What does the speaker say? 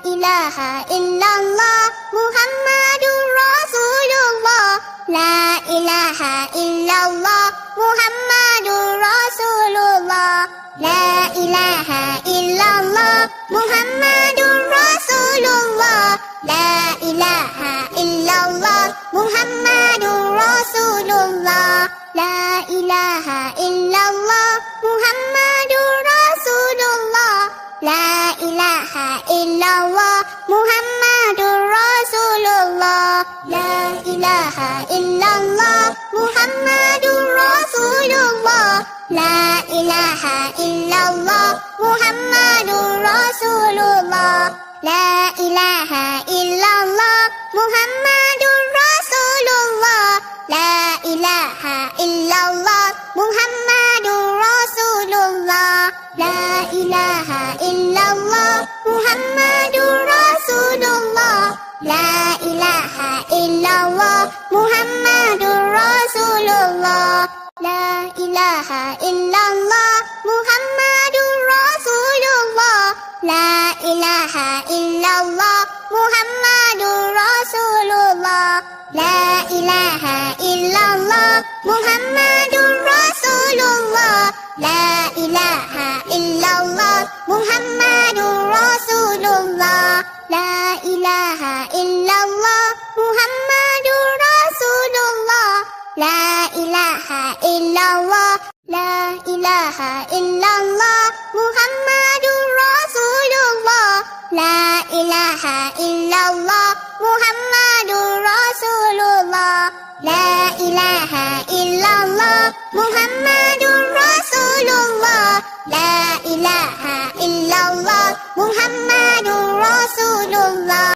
إله إلا الله محمد رسول الله لا إله إلا الله محمد رسول الله لا إله إلا الله محمد رسول الله لا إله إلا الله محمد رسول الله لا إله إلا الله محمد رسول الله لا إله إلا الله محمد رسول الله لا إله إلا الله محمد رسول الله لا إله إلا الله محمد رسول الله لا إله إلا الله محمد رسول الله لا إله إلا الله محمد رسول الله لا إله إلا الله محمد رسول الله لا إله إلا الله محمد رسول الله لا إله إلا الله محمد رسول الله لا إله إلا الله محمد رسول الله لا إله إلا الله محمد رسول الله لا إله إلا الله محمد رسول الله لا إله إلا الله محمد رسول الله لا إله إلا الله لا إله إلا الله محمد رسول الله لا إله إلا الله محمد رسول الله لا إله إلا الله محمد رسول الله لا إله إلا الله محمد رسول الله